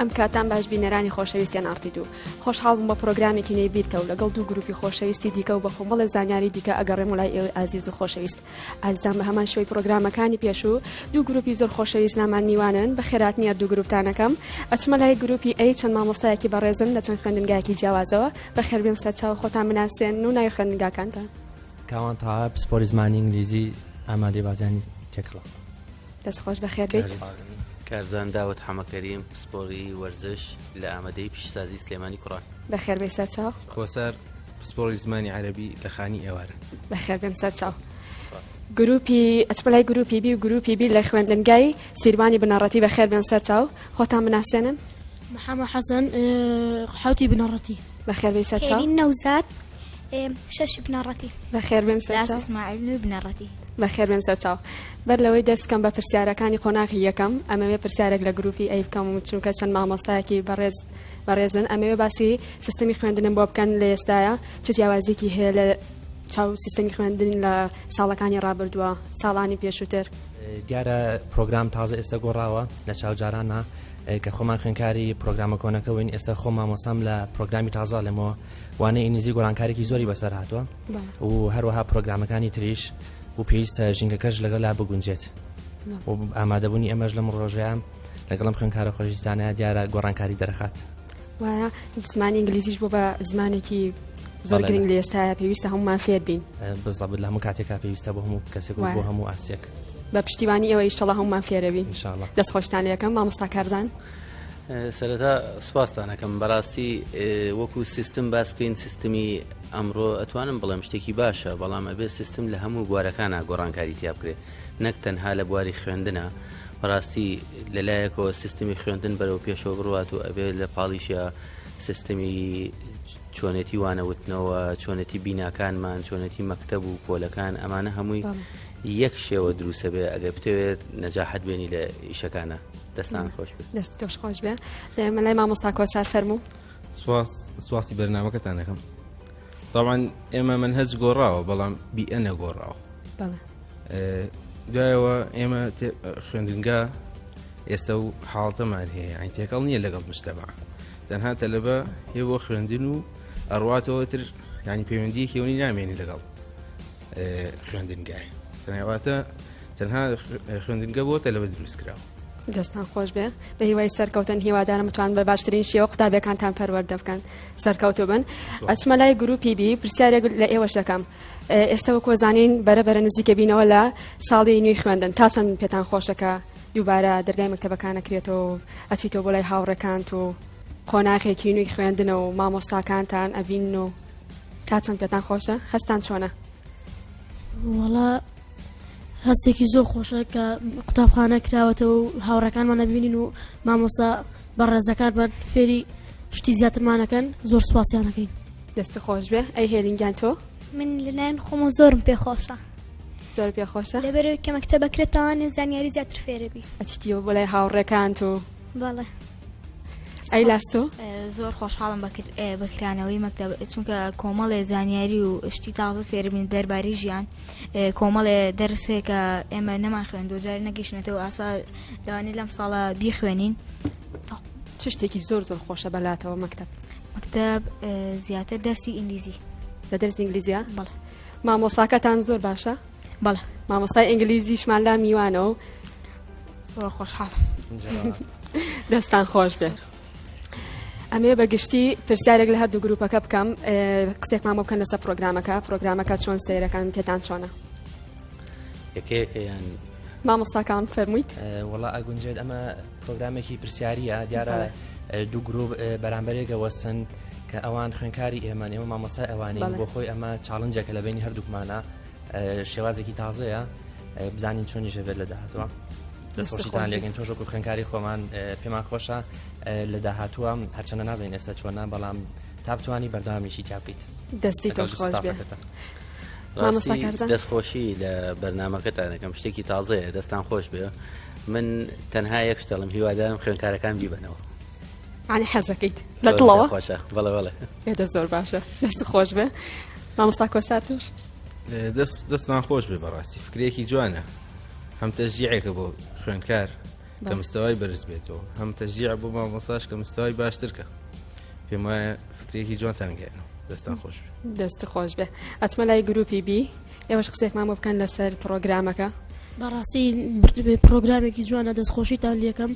ئەم کاتان باش بینەرانی خۆشەویستیان ئارتیدوو خۆشحاڵ بووم بە پرۆگرامێکی نوێی بیرتەوە لەگەڵ دوو گروپی خۆشەویستی دیکە و بە خۆمەڵە زانیاری دیکە ئەگەڕێم وڵای ئێوە ئازیز و خۆشەویست ئازیزان بە هەمان شوەی پرۆگرامەکانی پێشوو دوو گروپی زۆر خۆشەویست لامان میوانن بە خێرات نییە دوو گروپتانەکەم ئەچمە لای گروپی ئەی چەند مامۆستایەکی بەڕێزن لە چەند خوێندنگایەکی جیاوازەوە بە خێربێن سەرچاو خۆتان بناسێن و ناوی خوێندنگاکانتان کاوان تا پسپۆری زمانی ئینگلیزی ئامادەی بازانی تێکڵە دەستخۆش بە خێر بیت کارزان داوت حەمەکەریم پسپۆری وەرزش لە ئامادەی پیشسازی سلێمانی کوڕان بە خێر بێ سەرچاو کۆسار پسپۆری زمانی عەرەبی لە خانی ئێوارە بە خێر بێن سەرچاو گروپی ئەچمەلای گروپی بی و گروپی بی لە خوێندنگای سیروانی بنەڕەتی بە خێر بێن سەرچاو خۆتان بناسێنن محمد حسن حوتي بنارتي بخير بن سرچاو كريم نوزاد شش بنارتي بخير بن سرچاو اسماعيل بنارتي بخير بن سرچاو بەر لەوەی دەستکەم بە پرسیارەکانی قۆناغی یەکەم ئەمەوێ پرسیارێک لە گروپی ئەی بکەم و چونکە چەند مامۆستایەکی بەڕێزن ئەمەوێ باسی سیستەمی خوێندنم بۆ بکەن لە ئێستاە چ جیاوازیکی هەیە لە چاو سیستەمی خوێندن لە ساڵەکانی ڕابردووە ساڵانی پێشووتر دیارە پرۆگرام تازە ئێستا گۆڕاوە لە چاوجارانە کە خۆمان خوێنکاری پرۆگرامە کۆنەکەوین ئێستا خۆ مامۆسام لە پرۆگرامی تازە لەمەوە وانەی ئینگلیزی گۆڕانکارێکی زۆری بەسەر هاتووە و هەروەها پرۆگرامەکانی تریش و پێویستە ژینگەکەش لەگەڵا بگونجێت و ئامادەبوونی ئەمەش لەم ڕۆژەیە لەگەڵم خوێنکارە خۆشویستانەیە دیارە گۆڕانکاری دەرەخات وایە زمانی ئینگلیزیش بۆ بە زمانێکی زۆر گرنگ لە ئێستاە پێویستە هەمومان فێر بین بزەبت لە هەموو کاتێکا پێویستە بۆ هەموو کەسێک و بۆ هەموو ئاسیەک بە پشتیوانی ئەوە ئیشتەڵە هەمومان فێرەبین دەستخۆشتان یەکەم مامۆستا کارزان سەرەتا سوپاستانەکەم بەڕاستی وەکو سیستم باس بکەین سیستمی ئەمڕۆ ئەتوانم بڵێم شتێکی باشە بەڵام ئەبێ سیستم لە هەموو بوارەکانە گۆڕانکاری تیا بکرێت نەک تەنها لە بواری خوێندنە بەڕاستی لەلایەکەوە سیستمی خوێندن بەرەو پێشەوە بڕوات و ئەبێ لە پاڵیشە سیستمی چۆنێتی وانەوتنەوە چۆنێتی بیناکانمان چۆنێتی مەکتەب و پۆلەکان ئەمانە هەمووی یەک شێوە دروستە بێ ئەگەر بتەوێت نەجاحەت بێنی لە ئیشەکانە دەستان خۆش بێت دەست تۆش خۆش بێ مەلای مامۆستا کۆسار فەرموو سواسی بەرنامەکەتان دەکەم طبعا ئێمە منهەج گۆڕاوە بەڵام بیئە نەگۆڕاوە دوایەوە ئێمە خوێندنگا ئێستا و حاڵتەمان هەیە ئەین تێکەڵ نییە لەگەڵ مجتەمع تەنها تەلەبە هێ بۆ خوێندن و ئەڕواتەوە تر ینی پەیوەندیەکی ئەوەی نامێنی لەگەڵ خوێندنگای تەنهاواتە تەنها خوێندنگە بۆ تەلەبە دروست کراوە دەستان خۆش بێ بە هیوای سەرکەوتن هیوادارم بتوان بە باشترین شێوە قوتابیەکانتان پەروەردە بکەن سەرکەوتو بن ئەچمە لای گروپی بی پرسیارێک لە ئێوەش دەکەم ئێستا وەکو زانین بەرەبەرە نزیکە بینەوە لە ساڵی نوێی خوێندن تا چەند پێتان خۆشەکە دووبارە دەرگای مەکتەبەکانە کرێتەوە ئەچیتەوە بۆ لای هاوڕەکانت و قۆناغێکی نوێی خوێندنە و مامۆستاکانتان ئەبین و تا چەند پێتان خۆشە هەستان چۆنە وەڵا هەستێکی زۆر خۆشە کە قوتابخانە کراوەتەوە و هاوڕەکانمان نەبینین و مامۆستا بەڕێزەکان بە فێری شتی زیاترمانەکەن زۆر سوپاسیانەکەین دەست خۆش بێ ئەی هێلینگیان تۆ من لەنایەن خۆمە زۆرم پێخۆشە زۆر پێخۆشە لەبەرەوەی کە مەکتەبەکرێتەوانێ زانیاری زیاتر فێرەبی ئەچیتیەوە بۆ لای هاوڕێکانت و بەڵێ ئەی لاستۆ زۆر خۆشحاڵم بەکرانەوەی مەکتەب چونکە کۆمەڵێ زانیاری و شتی تازە فێربین دەربارەی ژیان کۆمەڵێ دەرسێک کە ئێمە نەمان خوێندوە جاری نەگەیشتێتەوە ئاسا لەوانەیە لەم ساڵە بیخوێنین چ شتێکی زۆر زۆر خۆشە بەلاتەوە مەکتەب زیاتر دەرسی ئینگلیزی لە دەرسی ئینگلیزیە بەڵێ مامۆستاکەتان زۆر باشە بەڵێ مامۆستای ئینگلیزیشمان لا میوانەوە زۆر خۆشحاڵم دەستان خۆش بێ ئەمێ بەگشتی پرسیارێک لە هەردوو گروپەکە بکەم قسێکمان بۆ بکەن لەسەر پرۆگرامەکە چۆن سەیرەکان پێتان چۆنە یەکەیەکەیان مامۆستاکان فەرموویت وەڵا ئەگونجێت ئەمە پرۆگرامێکی پرسیاریە دیارە دوو گرۆپ بەرامبەرێکە وەستن کە ئەوان خوێنکاری ئێمە ئێمە مامۆستای ئەوانین بۆ خۆی ئەمە چاڵنجێکە لە بینی هەردووکمانە شێوازێکی تازەیە بزانین چۆنی ژەبێت لە داهاتوە دەستخۆشیتان لێگەن تۆژۆک و خوێنکاری خۆمان پێمان خۆشە لە داهاتووە هەرچەنە نازانین ئێستا چۆنە بەڵام تا بتوانی بەردەوامیشی تا بکەیت دەستی تۆش خۆش بێ دەستخۆشی لە بەرنامەکەتانەکەم شتێکی تازەیە دەستان خۆش بێ من تەنها یەک شتەڵم هیوادارم خوێنکارەکان بیبنەوە عنی حەزەکەیت لە دڵەوە خۆشە بەڵێ هێدە زۆر باشە دەست خۆش بێ مامۆستا کۆسار توش دەستان خۆش بێ بەڕاستی فکرێکی جوانە هەم تەشجیعێکە بۆ خوێنکار کە مستەوای بەرز بێتەوە هەم تەشجیع بۆ مامۆساش کە مستەوای باشترکە پێم وایە فکرێکی جوانتان گەێنەوە دەستان خۆش دەست خۆش بێ ئەچمە لای گروپی بی ئێوەش قسێکمان بۆ بکەن لەسەر پرۆگرامەکە بەڕاستی پرۆگرامێکی جوانە دەستخۆشیتان لێکم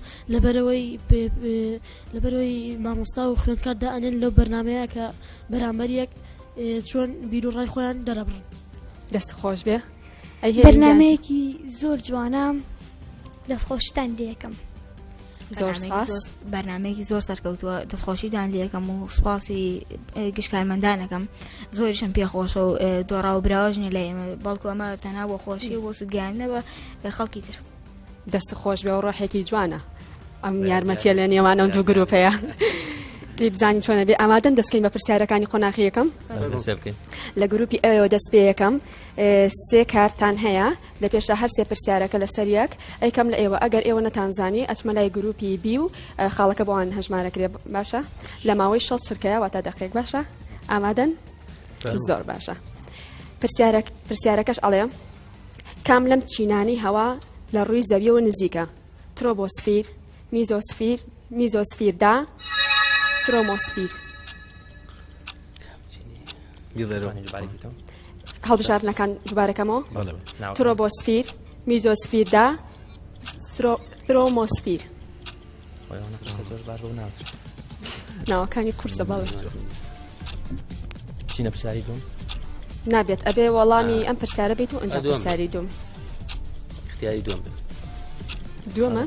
لەبەرەوەی مامۆستا و خوێندکاردا ئەنێن لەو بەرنمەیە کە بەرامبەریەک چۆن بیرروڕای خۆیان دەرەبڕن دەست خۆش بێ بەرنمەیەکی زۆر جوانە دەستخۆشتان لێکم زۆر سپاس بەرنمەیەکی زۆر سەرکەوتووە دەستخۆشیدان لێکم و سوپاسی گشتکارمەندانەکەم زۆریشم پێخۆشە و دۆڕا و براوژنی لە ئێمە بەڵکو ئەمە تەنها بۆ خۆشی بۆ سوگیانەوە خەڵکی تر دەست خۆش بێ و ڕۆحێکی جوانە ئەم یارمەتیە لە نێوانە دوو گروپەیە لی بزانین چۆنە بێ ئامادەن دەستکەین بە پرسیارەکانی قۆناغی یەکەم لە گروپی ئەوەوە دەست پێ یەکەم 3 کارتان هەیە لە پێشدا هەر 3 پرسیارەکە لەسەر یەک ئەیکەم لە ئێوە ئەگەر ئێوە نەتانزانی ئەچمە لای گروپی بی و خاڵەکە بۆوان هەژمارەکرێ باشە لە ماوەی 6 چرکەیە واتە دەقێک باشە ئامادەن زۆر باشە پرسیارەکەش ئەڵێ کام لەم چینانی هەوا لە ڕووی زەویەوە نزیکە ترۆبۆسفیر میزۆسفیردا ترۆمۆسفیر هەڵبژاردنەکان دووبارەکەمەوە ترۆبۆسفیر میزۆسفیردا ترۆمۆسفیر ناوەکانی کورسە بەڵێ چینە پرسیاری دوم نابێت ئەبێ وەڵامی ئەم پرسیارە بێت و ئەنجام پرسیاری دوم اختیاری دوم دووەمە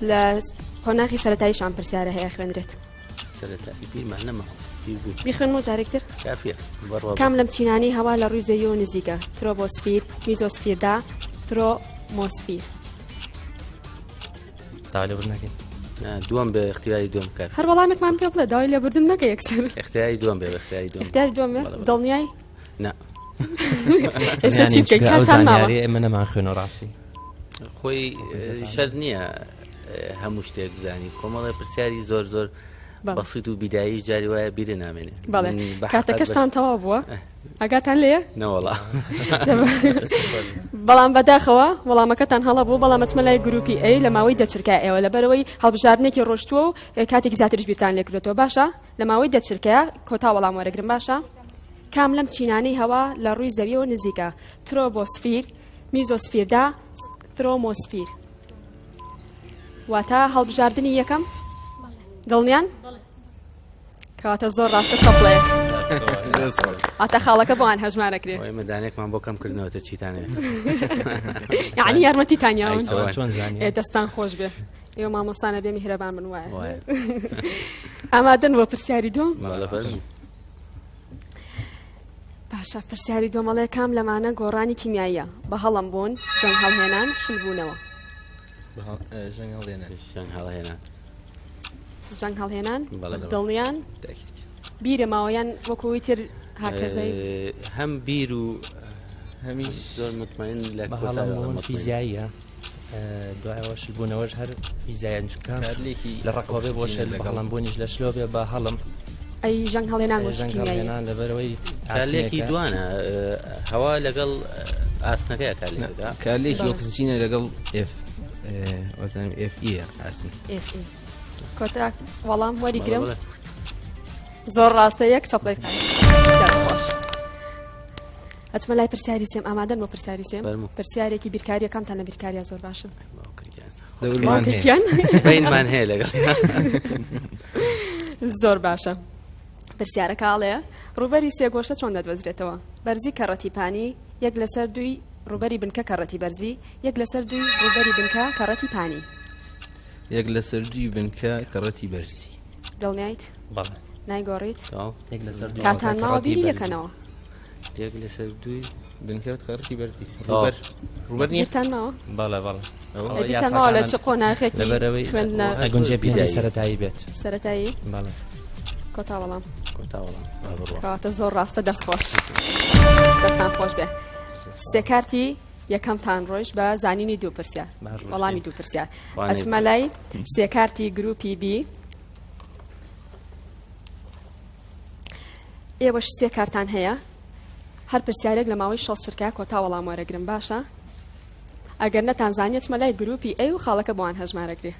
لە قۆناغی سەرەتاییشان پرسیارە هەیە خوێنرێت سەرەتایی بیرمان نەما بیخوێنمەوە جارێکتر کافیە کام لەم چینانی هەوا لە ڕووی زەویەوە نزیکە ترۆبۆسفیر میزۆسفیردا ترۆمۆسفیر داوای لێبوردن ناکەین دووەم بە اختیاری دوم کافی هەر وەڵامێکمان پێ بڵێ داوای لێبوردن نەکە یەکسەر اختیاری دوم بێ اختیاری دوم اختیاری دووەمە دڵنیای نا ئێستا چی بکەین کاتان ماوە ئێمە نەمان خوێنەوە ڕاستی خۆی شەر نییە هەموو شتێک بزانی کۆمەڵی پرسیاری زۆر زۆر بەسیط و بیدایی جاری وایە بیرە نامێنێ بەڵێ کاتەکەشتان تەواو بووە ئەگاتان لێیە نەوەڵا بەڵام بەداخەوە وەڵامەکەتان هەڵە بوو بەڵام ئەچمە لای گروپی ئەی لە ماوەی دەچرکە ئێوە لەبەرەوەی هەڵبژاردنێکی ڕۆشتووە و کاتێکی زیاتریش بیرتان لێکرێتەوە باشە لە ماوەی دەچرکەیە کۆتا وەڵام وەرەگرن باشە کام لەم چینانی هەوا لە ڕووی زەویەوە نزیکە ترۆبۆسفیر میزۆسفیردا ترۆمۆسفیر واتە هەڵبژاردننی یەکەم دڵنیان کەواتە زۆر ڕاستە تەپڵەیە ئاتە خاڵەکە بۆیان هەژمارەکرێت مەدانێکمان بۆ کەمکردنەوەتە چیتانێ یعنی یارمەتیتانیاون چۆن زانی دەستان خۆش بێ ئێوە مامۆستانە بێ میهرەبان من وایە ئامادەن بۆ پرسیاری دوم باشە پرسیاری دۆمەڵەیە کام لەمانە گۆڕانی کیمیاییە بە هەڵم بوون ژەنگ هەڵهێنان شل بوونەوە ژەنگ هەڵهێنان دڵنیان بیرە ماوەیان وەکوی تر هاکەزەی هەم بیر و هەمیش زۆر مطمئن لە هەڵم فیزیاییە دوایەوە شل بوونەوەش هەر فیزیایان چکان لە ڕقۆبێ بۆ شل بەڵام بوونیش لە شلۆ بێ بە هەڵم ئەی ژەنگ هەڵێنان ژەنگهێنان لەبەرەوەی کالێکی دوانە هەوا لەگەڵ ئاسنەکەی کالێکی ئۆکسجینە لەگەڵ FE ئاسن کۆتا وەڵام وەریگرم زۆر ڕاستە یەک چەپڵێکتان دەستخۆش ئەچمە لای پرسیاری سێم ئامادەن بۆ پرسیاری سێم پرسیارێکی بیرکاریە کامتان لە بیرکاریە زۆر باشن بینمان هەیە لەگەڵ زۆر باشە پرسیارە کاڵەیە ڕوبەری سێگۆشە چۆن دەدوەزرێتەوە بەرزی کەڕەتیپانی یەک لەسەر دوی ڕوبەری بنکە کەڕەتی بەرزی یەک لەسەر دوی ڕوبەری بنکە کەڕەتی پانی یەک لەسەر دوی بنکە کەڕەتی بەرزی دڵنیایت بەڵێ نایگۆڕیت یەک لەسەر دوو کاتان ماوە بیری یەکەنەوە یەک لەسەر دوی بنکەوت کەڕەتی بەرزی ڕوبەر نیرتان ماوە بەڵێ بیتان ماوە لە چ قۆناغێکی لەبەرەوەی خوێندنە ئەگونجێ پێنجی سەرەتایی بێت سەرەتایی بەڵێ کۆتا وەڵام کۆتاوەڵام کەواتە زۆر ڕاستە دەستخۆش دەستان خۆش بێ سێ کارتی یەکەمتان ڕۆژ بە زانینی دوو پرسیار وەڵامی دوو پرسیار ئەچمە لای سێ کارتی گروپی بی ئێوەش سێ کارتان هەیە هەر پرسیارێک لە ماوەی 6 چرکە کۆتا وەڵام وەرەگرن باشە ئەگەر نەتانزانێت مەلای گروپی ئەی و خاڵەکە بۆیان هەژمارەگرێ.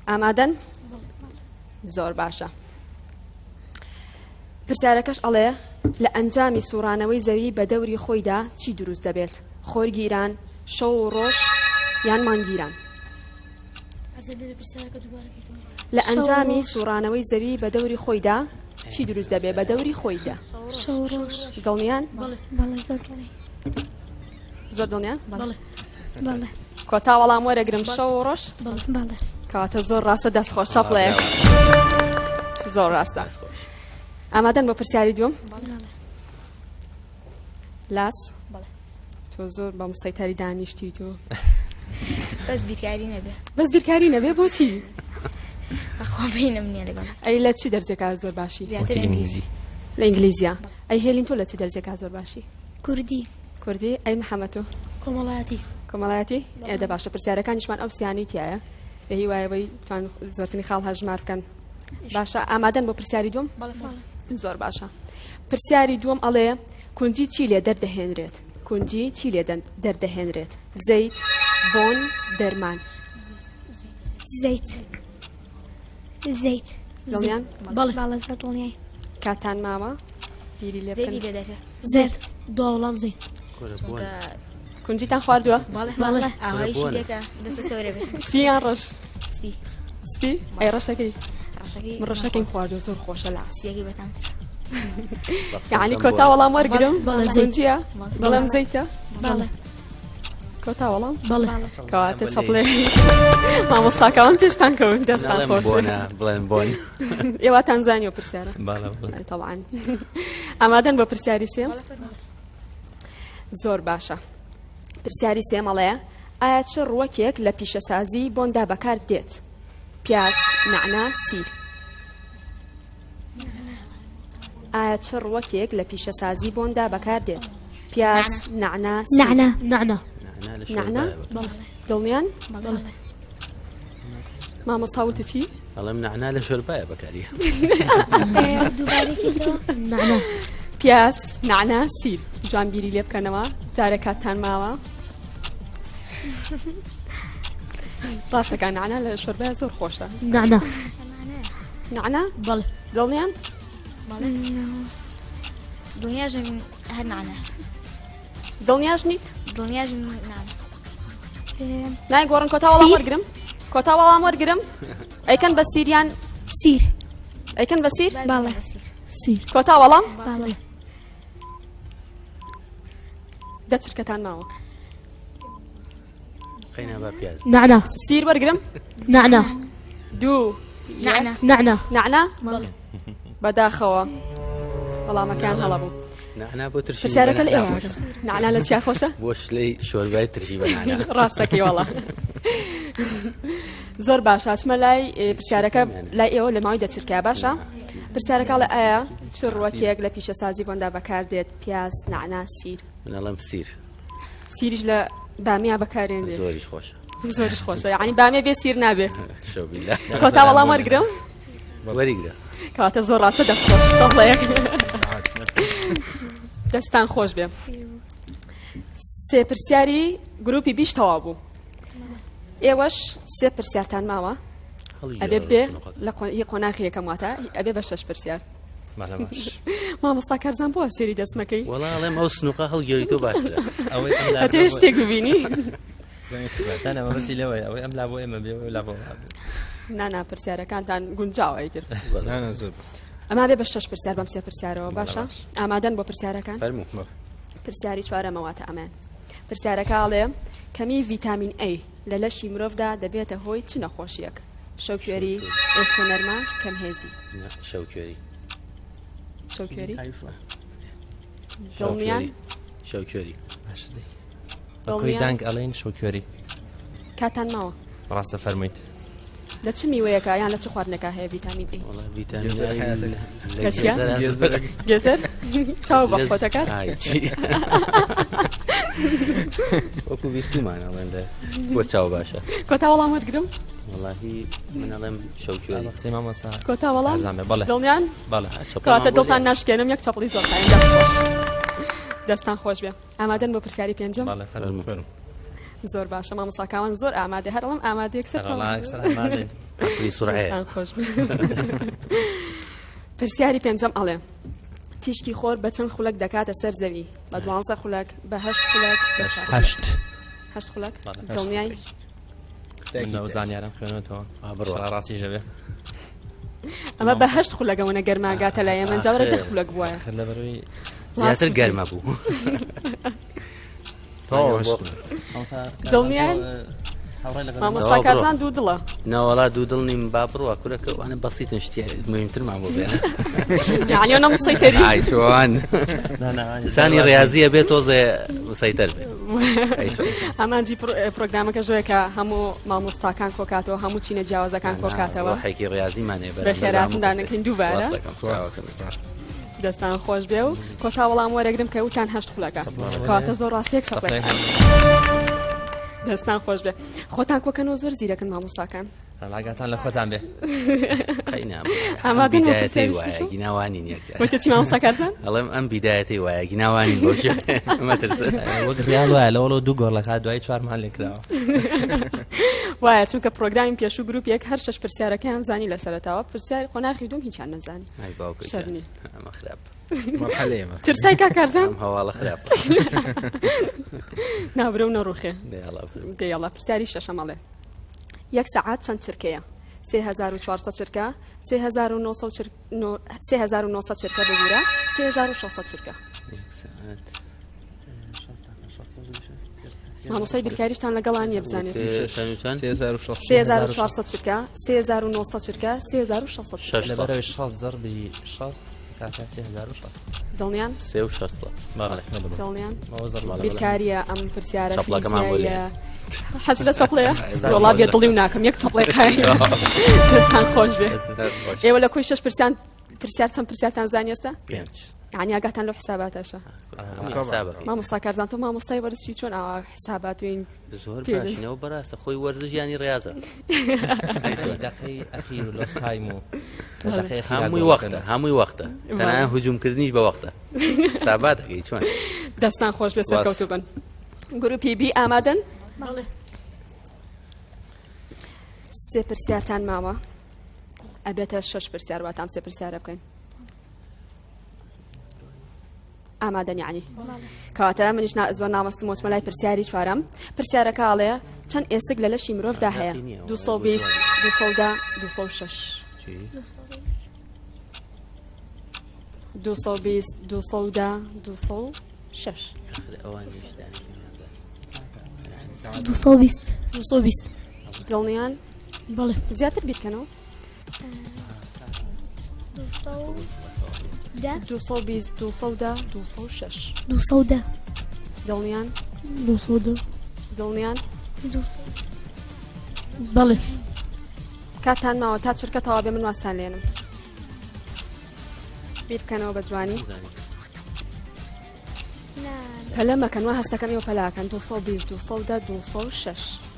ئامادەن؟ زۆر باشە. پرسیارەکەش ئەڵێ لە ئەنجامی سوڕانەوەی زەوی بە دەوری خۆیدا چی دروست دەبێت؟ خۆرگیران، شەو و ڕۆژ یان مانگیران؟ لە ئەنجامی سوڕانەوەی زەوی بە دەوری خۆیدا چی دروست دەبێت بە دەوری خۆیدا؟ شەو ڕۆژ. دڵنیان؟ بەڵێ زۆر دڵنی. زۆر دڵنیان؟ بەڵێ. کۆتا وەڵام وەرەگرم شەو و ڕۆژ؟ بەڵێ. کەواتە زۆر ڕاستە دەستخۆش چەپڵێ. زۆر ڕاستە. ئامادەن بۆ پرسیاری دووەم؟ لاس؟ تۆ زۆر بە مسەیتاری دانیشتی تۆ. بەس بیرکاری نەبێ. بەس بیرکاری نەبێ بۆچی؟ ئەخوا بینم نییە لەگەڵ. ئەی لە چی دەرزێکا زۆر باشی؟ زیاتر ئینگلیزی. لە ئینگلیزیە. ئەی هێلین تۆ لە چی دەرزێکا زۆر باشی؟ کوردی. کوردی؟ ئەی محەممەد تۆ؟ کۆمەڵایەتی. کۆمەڵایەتی؟ ئێدە باشە پرسیارەکانیشمان ئەو سیانی تایە بە هیوایەوەی توان زۆرتنی خاڵ هەژمار بکەن. باشە ئامادەن بۆ پرسیاری دووەم؟ زۆر باشە. پرسیاری دووەم ئەڵێ کونجی چی لێ دەردەهێنرێت؟ کونجی چی لێ دەردەهێنرێت؟ زەیت، بۆن، دەرمان؟ زەیت. زەیت. دڵنیان؟ بەڵێ زۆر دڵنیای. کاتان ماوە؟ بیری لێ زەیتی بکەن. لێ دەکە. زەیت. دوا وەڵام زەیت. کونجیتان خواردووە؟ بەڵێ. ئاهایشی دێکە دەستە سۆرە بێت. سپی یان ڕەش؟ سپی. سپی؟ ئەی ڕەشەکەی؟ ڕەشەکەی من ڕەشەکەیم خواردووە زۆر خۆشە لاس. سپیەکەی بەتامتر. یعنی کۆتا وەڵام وەرگرم؟ بەڵێ زەیت. کونجیە؟ بەڵام زەیتە؟ بەڵێ. کۆتا وەڵام؟ بەڵێ. کەواتە چەپڵێ مامۆستاکەوان پێشتان کەون دەستان خۆش. بڵێن بۆن. ئێواتان زانیوە پرسیارە؟ طبعاً. ئامادەن بۆ پرسیاری سێم؟ زۆر باشە. پرسیاری سێم ئەڵێ ئایا چ ڕووەکێک لە پیشەسازی بۆندا بەکار دێت؟ پیاس، نعنا، سیر؟ ئایا چ ڕووەکێک لە پیشەسازی بۆندا بەکار دێت؟ پیاس، نعنا، سیر؟ نعنا. نعنا؟ دڵنیان؟ مامۆستاوتە چی؟ ئەڵێم نعنا لە شۆربایە بەکاریە. دووبارێکی تۆ. نعنا. پیاس، نعنا، سیر. جوان بیری لێ بکەنەوە جارێک کاتتان ماوە. ڕاستەکە نعنا لە شۆربای زۆر خۆشە. نعنا. نعنا؟ بەڵێ. دڵنیان؟ دڵنیاژم هەر نعنا. دڵنیاش نیت؟ دڵنیاژم نعنا. نای گۆڕن کۆتا وەڵام وەرگرم؟ کۆتا وەڵام وەرگرم؟ ئەیکەن بە سیریان؟ سیر. ئەیکەن بە سیر؟ بەڵێ. سیر. کۆتا وەڵام؟ بەڵێ. دەچرکەتان ماوە. قەینا با پیاز. نعنا. سیر وەرگرم؟ نعنا. دوو. نعنا. نعنا. نعنا؟ بەڵێ. بەداخەوە وەڵامەکان هەڵە بوو. نعنا بۆ ترشی پرسیارەکە لە ئێوە نعنا لە چیا خۆشە؟ بۆ شلەی شۆربای ترشی بە نعنا. ڕاستەکەی وەڵا. زۆر باشە چمە لای پرسیارەکە لای ئێوە لە ماوەی دەچرکە باشە؟ پرسیارەکە لە ئایا چ ڕووەکێک لە پیشەسازی بۆندا بەکار دێت؟ پیاس، نعنا، سیر؟ من ئەڵێم سیر. سیریش لە بامیا بەکارێنێت. زۆریش خۆشە. زۆریش خۆشە یعنی بامێ بێ سیر نابێ. شەو بیلا. کۆتا وەڵام وەرگرم؟ وەریگرە. کەواتە زۆر ڕاستە دەست خۆش چەڵەیەک. دەستان خۆش بێ. سێ پرسیاری گروپی بیش تەواو بوو. ئێوەش سێ پرسیارتان ماوە ئەبێ بێ لە قۆناغی یەکەم واتە ئەبێ بە 6 پرسیار. مامۆستا کارزان بۆ سێری دەستمەکەی؟ وەڵا ئەڵێم ئەو سنووقە هەڵگێری تۆ باشترە. ئەتێ شتێک ببینی؟ ئەوەی ئەم لا بۆ ئێمە بێ لا بۆ نانا پرسیارەکانتان گونجاوە ئیتر. زۆر. ئەما بێ بە 6 پرسیار بەم سێ پرسیارەوە باشە؟ ئامادەن بۆ پرسیارەکان؟ فەرموو. پرسیاری چوارەمەواتە ئەمان. پرسیارەکە ئاڵێ کەمی ڤیتامین ئەی لە لەشی مرۆڤدا دەبێتە هۆی چ نەخۆشیەک؟ شەوکوێری، ئێسکە نەرمە، کەمهێزی؟ شەوکوێری. شەوکوێری؟ دڵنیان؟ شەوکوێری. بەکۆی دانگ ئەڵێن شەوکوێری. کاتان ماوە؟ ڕاستە فەرموویت. لە چ میوەیەکە یان لە چ خواردنێکە هەیە ڤیتامین ئەی؟ وەڵا ڤیتامین لە چیە؟ گێزەر؟ چاو بە خۆتەکەات؟ وەکو بیستیمان ئەڵێن بۆ چاو باشە. کۆتا وەڵام وەرگرم؟ وەڵاهی من ئەڵێم شەوکوێری. قسەی مامۆستا. کۆتا وەڵام؟ بەڵێ. دڵنیان؟ بەڵێ. کەواتە دڵتان ناشکێنم یەک چەپڵی زۆر خۆش. دەستان خۆش بێ. ئامادەن بۆ پرسیاری پێنجەم؟ بەڵێ فەرموو. زۆر باشە مامۆستاکان زۆر ئامادە هەرڵم ئامادە سرعەیە خۆش پرسیاری پێنجەم ئەڵێ تیشکی خۆر بە چەند خولەک دەکاتە سەر زەوی بە 12 خولەک بە 8 خولەک بە 8 خولەک دڵنیای زانیارم خوێنێتەوە ڕاستی ژەبێ ئەمە بە 8 خولەکەونە گەرماگاتە لای ئێمە جاوەرە 10 خولەک بووە لەبەروی زیاتر گەرمە بوو دڵنیان مامۆستا کارزان دوو دڵە ناوەڵا دوو دڵ نیم با بڕوە کورەکە وانە بەسیتن شتی مهمترمان بۆ بێنە یعنی ئەوە مسەیتەری ئایچوان سانی ڕاضیە بێت تۆزێ مسەیتەر بێت ئەمانجی پرۆگرامەکە ژۆیەکە هەموو مامۆستاکان کۆکاتەوە هەموو چینە جیاوازەکان کۆکاتەوە حیکی ڕاضیمانێ بە خێراتندانەکەین دووبارە دەستان خۆش بێ و کۆتا وەڵام وەرەگرم کە وتان 8 خولەکە کەواتە زۆر ڕاستێک سەڵێ دەستان خۆش بێ خۆتان کۆکەنەوە زۆر زیرەکن مامۆستاکان لاگاتان لە خۆتان بێ گیناوانی وەکە چی مامۆستا کارزان ئەڵێم ئەم بیدایەتی وایە گیناوانی بۆش مەترسە وەک ڕیال وایە لەوەڵەوە دوو گۆڕ لەکات دوای 4مان لێکراوە وایە چونکە پرۆگرامی پێش و گروپێک هەر شەش پرسیارەکەیان زانی لە سەرەتاوە پرسیار خۆناخی دوم هیچیان نەزانی باوکەشەرنی ئەمە خراپ ترسای کاکارزان هەواڵە خراپ نابرە و نەڕوخێ دەیڵە پرسیاری شەشەمەڵێ 1 سەعات چەند چرکەیە 3400 چرکە 3900 چرکە بگورە 3600 چرکە مامۆستای بیرکاریشتان لەگەڵان نیە بزانێت 3400 چرکە 3900 چرکە 3600 لەبەرەوەی 6 زەربی 6 کاتا 3600 دڵنیان 3600 دڵنیان بیرکاریە ئەم پرسیارە فیزیاییە حەز لە چەپڵەیە وەڵا بێ دڵی و ناکەم یەک چەپڵێکای دەستان خۆش بێ ئێوە لە کۆی 6 پرسیار چەند پرسیارتان زانی ئێستا 5 یعنی ئاگاتان لەو حساباتەشە مامۆستا کارزان تۆ مامۆستای وەرزشی چۆن ئاوا حساباتوین زۆر باشینەوە بەڕاستە خۆی وەرزشیانی ڕاضە دقەی ئەخیر و لۆس تایم و هەمووی وەختە تەنانە هجوومکردنیش بە وەختە حساباتەکەی چۆن دەستان خۆش بێ سەرکەوتوو بن گروپی بی ئامادەن سێ پرسیارتان ماوە ئەبێتە 6 پرسیار واتام سێ پرسیارە بکەین ئامادەن یعنی کەواتە منیش زۆر نامەستم وچمە لای پرسیاری چوارەم پرسیارەکە ئاڵەیە چەند ئێسک لە لەشی مرۆڤدا هەیە 220 210 206 220 210 206 220 دڵنیان بەڵێ زیاتر بیرکەنەوە 220 210 206 دڵنیان 200 دڵنیان بەڵێ کاتان ماوە تا چرکە تەوا بێ من واستان لێنم بیرکەنەوە بە جوانی پەلە مەکەن وا هەستەکەم ئێوە پەلاکەن 220 210 206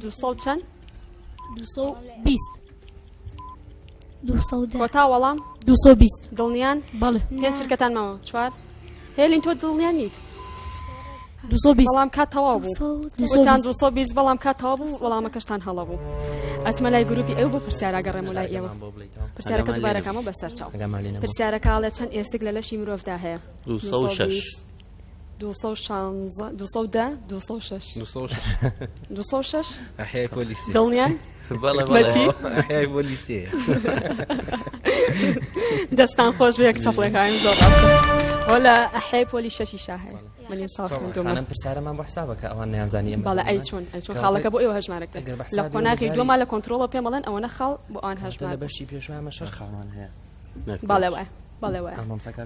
200 چەند 220 کۆتا وەڵام 220 دڵنیان بەڵێ پێنج چرکەتان ماوە چوار هێلین تۆ دڵنیان نیت 220 بەڵام کات تەواو بوو وتان 220 بەڵام کات تەواو بوو وەڵامەکەشتان هەڵە بوو ئەچمە لای گروپی ئەو بۆ پرسیارە گەڕێم و لای ئێوە پرسیارەکە دووبارەکەمە بەسەر چاو پرسیارەکە ئاڵێ چەند ئێستک لە لەشی مرۆڤدا هەیە 206 206 ئەحیای پۆلیسی دڵنیان بەڵێ ئەحیای پۆلیسیە دەستان خۆش بێ یەک چەپڵێکایم زۆر ڕاستە وەلا ئەحیای پۆلی شەشی شاهەیە منیم ساڵ خوێندومە پرسیارەمان بۆ حسابەکە ئەوان نەیانزانی بەڵێ ئەی چۆن خاڵەکە بۆ ئێوە هەژمارەکە لە قۆناغی دووەما لە کۆنتڕۆڵە پێ مەڵێن ئەوەنە خاڵ بۆ ئەوان هەژمار بەشی پێشوایمە 6 خاڵان هەیە بەڵێ وایە بەڵێ وایە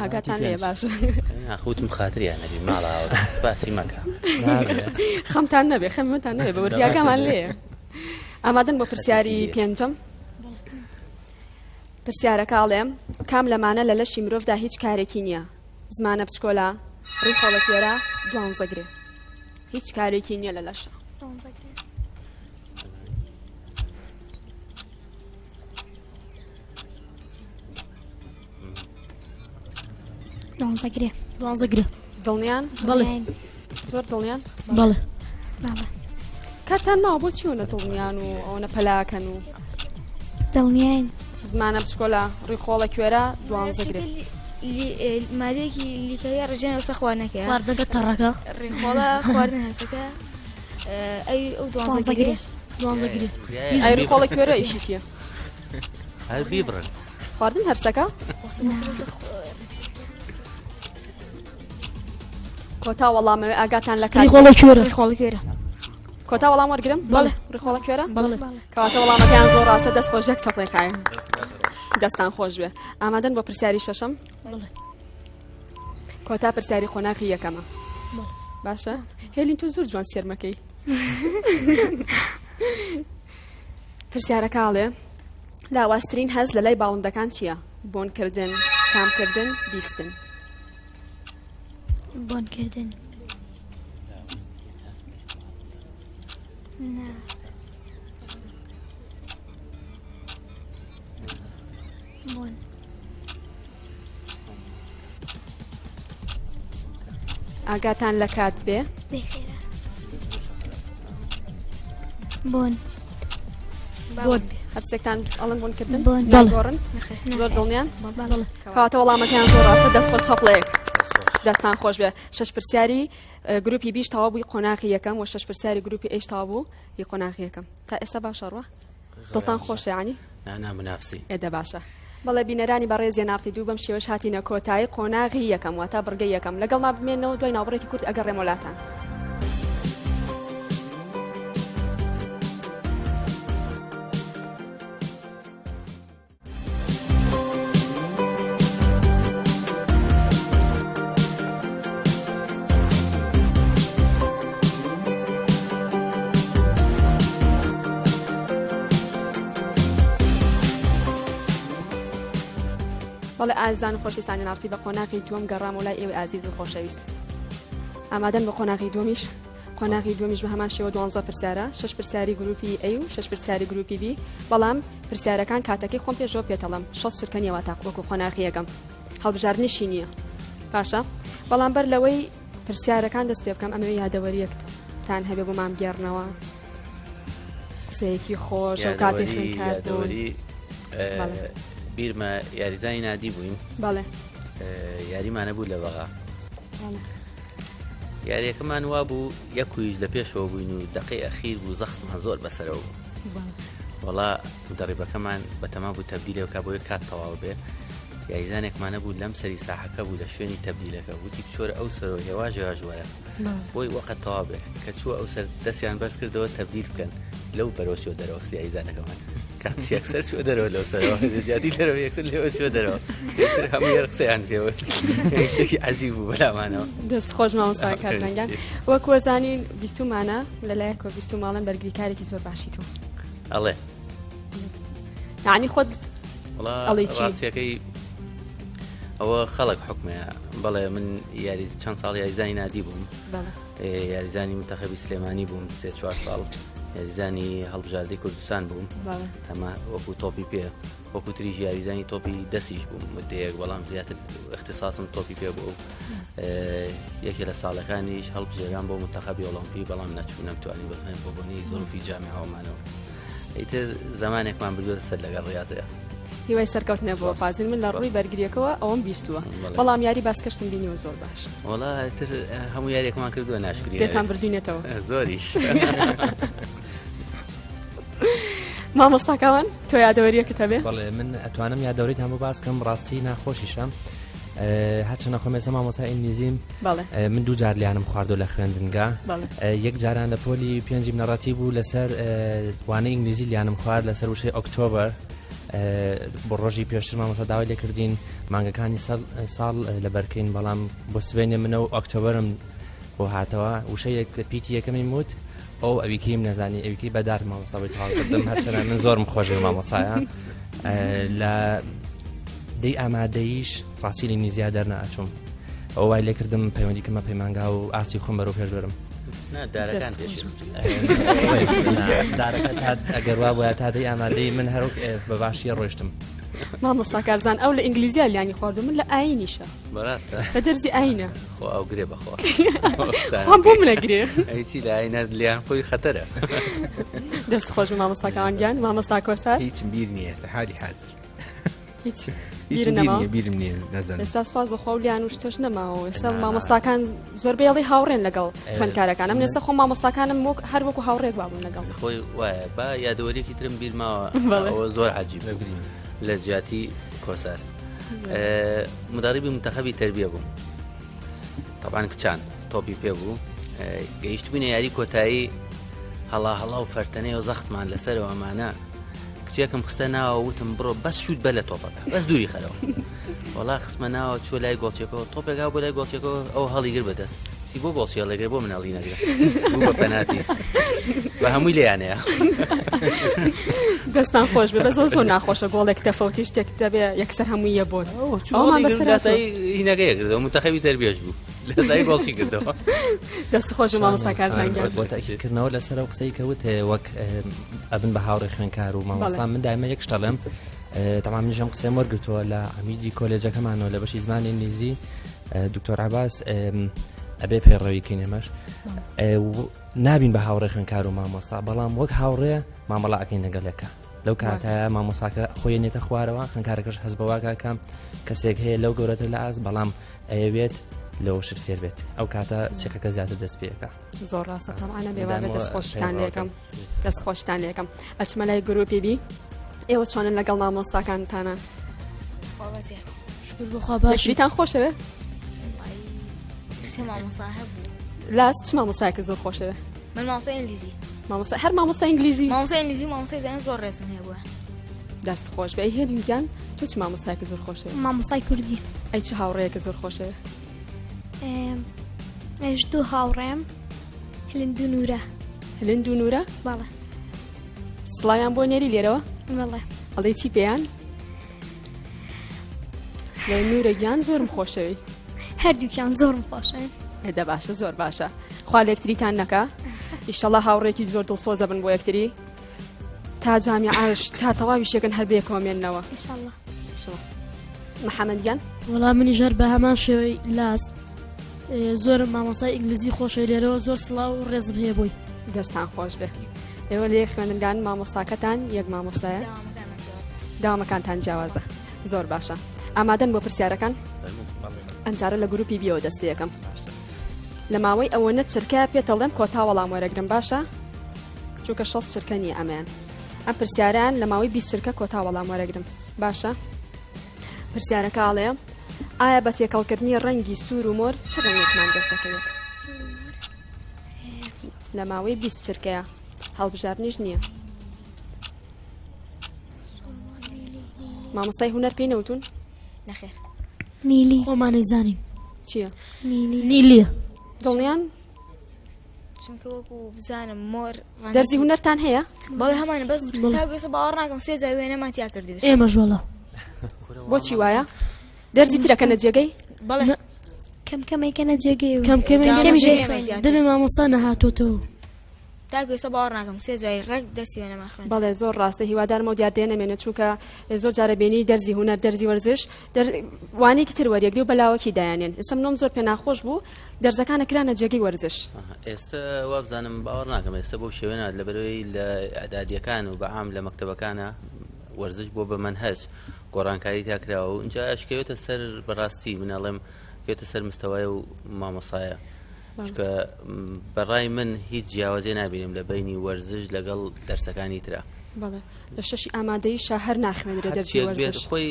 ئاگاتان لێ باشە خوتم خاتریان نەبی ماڵاوە باسی مەکە خەمتان نەبێ خەمتان نەبێ بە وردیاگەمان لێیە ئامادەن بۆ پرسیاری پێنجەم پرسیارەکە ئاڵێم کام لەمانە لە لەشی مرۆڤدا هیچ کارێکی نییە زمانە بچکۆلا ڕووی خۆڵەتێرە دوانزەگرێ هیچ کارێکی نییە لە لەشە دوانزەگرێ دوانزەگرە دڵنیان بەڵێ زۆر دڵنیان بەڵێ باڵە کاتان ماوە بۆ چیونە دڵنیان و ئەوەنە پەلاکەن و دڵنیاین زمانە بشکۆلە ڕیخۆڵە کوێرە دوانزەگرێ مادەیەکی لیکەوی ڕژێن لەسەر خواردنەکەی خواردنەکە تەڕەکە ڕێخۆڵە خواردن هەرسەکە ئەو دوانزەگرێ دوانزەگرێ ئەی ڕیخۆڵە کوێرە ئیشی چییە هەر بیبڕن خواردن هەرسەکە کۆتا وەڵامەوەی ئاگاتان لە کاری ڕیخۆڵە کوێرە ڕێخۆڵی کوێرە کۆتا وەڵام وەرگرم بەڵێ. ڕیخۆڵە کوێرە بەڵێ کەواتە وەڵامەکەیان زۆر ڕاستە دەست خۆشێک چەپڵێکایە دەستان خۆش بێ ئامادەن بۆ پرسیاری شەشەم بەڵێ کۆتا پرسیاری خۆناغی یەکەمە باشە هێلین تو زۆر جوان سێرمەکەی پرسیارەکەڵێ لاواسترین هەز لە لای باڵندەکان چییە بۆنکردن کامکردن بیستن بۆنکردن بۆن ئاگاتان لە کات بێ دەیخێرە بۆن بۆن هەرسێکتان ئەڵم بۆنکردن بۆن. گۆڕن زۆر دڵنیان بەڵێ کەواتە وەڵامەکەیان زۆر ڕاستە دەست بە چەپڵەیەک دەستان خۆش بێ شەش پرسیاری گروپی بیش تەوا بووی قۆناغی یەکەم و شەش پرسیاری گروپی ئێش تەوا بوو هی قۆناغی یەکەم تا ئێستا باشە ڕوە دڵتان خۆشە یعنی نامنافسی ئێدە باشە بەڵێ بینەرانی بەڕێزیە نافتی دوو بەم شێوەش هاتینە کۆتایی قۆناغی یەکەم واتە بڕگەی یەکەم لەگەڵ نابمێنەوە دوای ناوبڕێکی کورد ئەگەر ڕێمۆلاتان بەڵێ ئازان و خۆشیستانی نافتی بە قۆناغی دووەم گەڕام و لای ئێوە ئازیز و خۆشەویست ئامادەن بە قۆناغی دووەمیش قۆناغی دووەمیش بە هەمان شێوە 12 پرسیارە 6 پرسیاری گروپی ئەی و 6 پرسیاری گروپی بی بەڵام پرسیارەکان کاتەکەی خۆم پێشەوە پێتەڵم 6 سرکەنیەوە تا وەکو قۆناغی یەکەم هەڵبژاردنیشی نییە باشە بەڵام بەر لەوەی پرسیارەکان دەست پێ بکەم ئەمەوێ یادەوەریەکتان هەبێ بۆ مامگێڕنەوە قسەیەکی خۆش و کاتی خوێندکار بوون بیرمە یاریزانی نادی بووین بەڵێ یاریمانە بوو لە بەغا یاریەکەمان وا بوو یەکویش لە پێشەوە بووین و دەقەی ئەخیر بوو زەختمان زۆر بەسەرەوە بوو وەڵا دەڕیبەکەمان بەتەما بوو تەبدیلەوە کا بۆیە کات تەواو بێ یاریزانێکمانە بوو لەم سەری ساحەکە بوو لە شوێنی تەبدیلەکە وتی بچۆرە ئەو سەرەوە هێواژ هێواژوەرە بۆی وەقت تەواو بێ کە چووە ئەو سەر دەستیان بەرز کردەوە تەبدیل بکەن لەو بەرەوە چۆ دەرەوە یاریزانەکەمان کاتی یەکسەر چوە دەرەوە لەو سەرەوە دەجاتی لەرەوە یەکسەر لێوە چوە دەرەوە هەموو یەر قسەیان پێوە شتێکی عەجیب بوو بەلامانەوە دەست خۆش مامۆستا کارزانگیان وەک وەزانین بیستومانە لەلایەکەوە بیستو ماڵن بەرگریکارێکی زۆر باشی تۆ ئەڵێ یعنی خۆت وڵا ڕاستیەکەی ئەوە خەڵک حکمەیە بەڵێ من چەند ساڵ یاریزانی نادی بووم یاریزانی منتەخەبی سلێمانی بووم 3-4 ساڵ یاریزانی هەڵبژاردەی کوردستان بووم ئەمە وەکو تۆپی پێ وەکو تریژ یاریزانی تۆپی دەستیش بووم مدەیەک بەڵام زیاتر اختصاصم تۆپی پێ بوو یەکێ لە ساڵەکانیش هەڵبژێران بۆ منتەخەبی ئۆلۆمپی بەڵام نەچوو نەمتوانی بڵێن بۆ بۆنی زۆرفی جامیعەوەمانەوە ئیتر زمانێکمان بردووە سەر لەگەڵ ڕاضەیە هیوای سەرکەوت نەبووە فازین من لە ڕووی بەرگریەکەوە ئەوەم بیستووە بەڵام یاری باسکەشتم بینیوە زۆر باش وەڵا تر هەموو یاریێکمان کردووە ناشکری پێتان بردوینێتەوە زۆریش مامۆستاکەوان تۆ یادەوەریەکت هەبێ بەڵێ من ئەتوانم یادەوەریت هەموو باسکەم ڕاستی ناخۆشیشم هەرچەنە خۆمێسە مامۆستا ئینگلیزیم من دوو جار لیانم خواردۆ لە خوێندنگا یەک جاران لە پۆلی پێنجی بنەڕەتی بوو لەسەر وانە ئینگلیزی لیانم خوارد لەسەر وشەی ئۆکتۆبەر بۆ ڕۆژی پێشتر مامۆستا داوای لێ کردین مانگەکانی ساڵ لە بەرکەین بەڵام بۆ سبێنێ منە و ئۆکتۆبەرم بۆ هاتەوە وشەیەک پیتی یەکەمی موت ئەو ئەویکیم نەزانی ئەویکی بەدار مامۆستا بۆی تاڵکردم هەرچەنە من زۆرم خۆشە مامۆسایە لە دەی ئامادەیش ڕاستیلی نیزیا دەرنەئەچووم ئەو وای لێ کردم پەیوەندی کردمە پەیمانگا و ئاستی خۆم بەرەو پێشبەرم دارەکان پێشم دارەکە ئەگەر وا بۆە تا دەی ئامادەی من هەروک بە باشیە ڕۆیشتم مامۆستا کارزان ئەو لە ئینگلیزیە لیانی خواردو من لە ئاینیشە بەڕاستە بە دەرزی ئاینە خۆ ئەو گرێ بەخۆ خۆم بۆ منەگرێ ئەیچی لە ئاینە لیان خۆی خەتەرە دەست خۆش مامۆستاکەوان گیان مامۆستا کۆسار هیچم بیر نییە سەحاری حاضر هیچ بیرم نییە نەزانم ئێستا سواز بەخوا و لیان و شتەش نەماوە ئێستا مامۆستاکان زۆر بێڵی هاوڕێن لەگەڵ خوێندکارەکانم ئێستا خۆ مامۆستاکانم هەر وەکو هاوڕێک بابوون لەگەڵ خۆی وایە با یادەوەرێکی ترم بیرماوە ئەوە زۆر عجیب لە جیاتی کۆسار مدربی منتخبی تربیە بووم طبعا کچان تۆپی پێ بوو گەیشت بووینە یاری کۆتایی هەڵا و فەرتەنەی و زەختمان لەسەرەوە ئەمانە کچێکم خستە ناوە وتم بڕۆ بەس شوت بە لە تۆپەکە بەس دووری خەرەوە وەڵا خستمە ناوە چۆ لای گۆڵچێکەوە تۆپێکا بۆ لای گۆڵچێکەوە ئەو هەڵی گر بەدەست بۆ گۆڵچی هەڵێگر بۆ من هەڵی نەگرێت بوو بە پەناتی بە هەمووی لێیانەیە دەستان خۆش بێ بە زۆر زۆر ناخۆشە گۆڵێک تەفەوتی شتێک دەبێ یەکسەر هەموویە بۆت ئەومان بەسەرای هینەکەیە کردەوە منتەخەبی تەربیەش بوو لەسای گۆڵچی کردەوە دەست خۆش مامۆستا کارزانگیان بۆ تاکیدکردنەوە لەسەر ئەو قسەی کەوت وەک ئەبن بە هاوڕێ خوێندکار و مامۆستا من دایمە یەک شتەڵێم تەمام نژەم قسەم وەرگرتووە لە عەمیدی کۆلێجەکەمانەوە لە بەشی زمانی ئینگلیزی دکتۆر عەباس ئەبێ پێڕەویکەی نێمەش نابین بە هاوڕێ خوێندکار و مامۆستا بەڵام وەک هاوڕێ مامەڵاکەی لەگەڵەکە لەو کاتایە مامۆستاکە خۆی نێتە خوارەوە خوێندکارەکەش هەست بەواکەکەم کەسێک هەیە لەو گەورەتر لە ئاست بەڵام ئەیەوێت لەوە شت فێر بێت ئەو کاتە سێقەکە زیاتر دەست پێەکە زۆر ڕاستە تەمانە بێوابێت دەست خۆشتان لێکم ئەچمە لای گروپی بی ئێوە چۆنن لەگەڵ مامۆستاکانتانە بەشریتان خۆشەوێ لاست چ مامۆستایەکە زۆر خۆشەوێ من مامۆستای ئینگلیزی هەر مامۆستا ئینگلیزی مامۆستای زیان زۆر ڕێزم هەیە بووە دەست خۆش بە هێلینگیان تۆ چ مامۆستایەکە زۆر خۆشەوێ مامۆستای کوردی ئەی چ هاوڕێیەکە زۆر خۆشەوێ ئەش دوو هاوڕێم هەلند و نورە هەلند و نورە بەڵێ سڵاویان بۆ نێری لێرەوە بەڵێ ئەڵێ چی پێیان لە نورە گیان زۆرم خۆشەوی هەردووکیان زۆرم خۆشن ئێدە باشە زۆر باشە خوا لە یەکتریتان نەکا ئیشەڵا هاوڕێکی زۆر دڵسۆزە بن بۆ یەکتری تا جامیعەش تا تەواوی شێکن هەر بێ کۆمێننەوە ئینشاءالله محەممەدیان وەڵام منی ژەر بە هەمان شێوەی لاس زۆر مامۆسای ئینگلیزی خۆشە لێرەوە زۆر سڵاو و ڕێزم هەیە بووی دەستان خۆش بێ ئێوە لێ خوێندنگان مامۆستاکەتان یەک مامۆستایە داوامەکانتان جیاوازە زۆر باشە ئامادەن بۆ پرسیارەکان ئەمجارە لە گروپی بیەوە دەست پێەکەم لە ماوەی ئەوەنە چرکە پێتەڵێم کۆتا وەڵام وەرەگرم باشە چونکە 6 چرکە نیە ئەمەیان ئەم پرسیاران لە ماوەی 20 چرکە کۆتا وەڵام وەرەگرم باشە پرسیارەکە ئاڵێ ئایا بە تێکەڵکردنی ڕەنگی سوور و مۆر چ ڕەنگێکمان دەست دەکەوێت لە ماوەی 20 چرکەیە هەڵبژارنیش نییە مامۆستای هونەر پێی نەوتون نەخێر نیلی خۆمانەی زانین چییە نیلیە دڵنیان چونکە وەکو بزانم مۆر دەرزی هونەرتان هەیە بەڵێ هەمانە بەس تا گوێسە باوەڕ ناکەم سێ جای وێنەمان تیا کردی ئێمەش وەڵا بۆچی وایە دەرزی ترەکە نەجێگەی بەڵێ کەمکەمێکەنە جێگەی و کەم دەبێ مامۆستا نەهاتۆتەوە تا گوێسە باوەڕ ناکەم سێ جای ڕێک دەستی وێنەمان خوێن بەڵێ زۆر ڕاستە هیوادارمە و دیاردێ نەمێنێت چونکە زۆر جارە بینی دەرزی هونەر دەرزی وەرزش وانێکی تر وەریەگری و بەلاوەکی دایانێن ئێستا منۆم زۆر پێ ناخۆش بوو دەرزەکانە کرانە جێگەی وەرزش ئێستا وابزانم باوەڕ ناکەم ئێستا بۆ شێوێنە لە بەرەوەی لە ئەعدادیەکان و بەعام لە مەکتەبەکانە وەرزش بۆ بە مەنهەج گۆڕانکاری تاکراوە و اینجا ئەشکەوێتە سەر بەڕاستی منەڵێم کێتە سەر مستەوای و مامۆسایە چکە بەڕای من هیچ جیاوازێ نبینم لە بینی وەرزش لەگەڵ دەرسەکانی ترە بەڵێ لە شەشی ئامادەی شاهەر ناخوێنرێ دەرسی وەرزش خۆی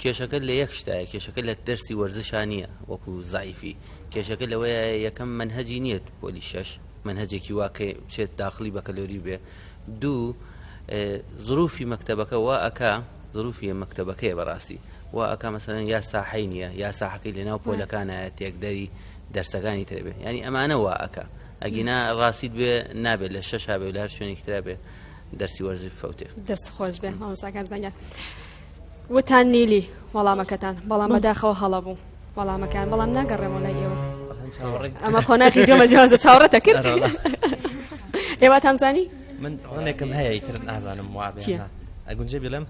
کێشەکە لە یەک شتایە کێشەکە لە دەرسی وەرزشان نییە وەکو زایفی کێشەکە لەوەیە یەکەم منهەجی نییە پۆلی 6 منهەجێکی واکە بچێت داخلی بە کەلۆری بێ دوو ظروفی مەکتەبەکە وا ئەکا ظروفی مەکتەبەکەیە بەڕاستی وا ئەکا مەسەلەن یا ساحەی نییە یا ساحەکەی لەناو پۆلەکانە تێکدەری دەرسەکانی تر بێ ینی ئەمانە وا ئەکا ئەگینا ڕاستیت بێ نابێت لە 6 بێ لە هەر شوێنێکی ترا بێ دەرسی وەرزش فەوتێ دەست خۆش بێ مامۆستاکان زانیان وتان نیلی وەڵامەکەتان بەڵام بەداخەوە هەڵە بوو وەڵامەکان بەڵام ناگەڕێمەوە لای ئێوە ئەمە خۆناقی دۆمە جیازە چاوەڕێتە کرد ئێوە تامزانی من ڕۆنێکم هەیە ئیتر نازانم وابێ ئەگونجێ بڵێم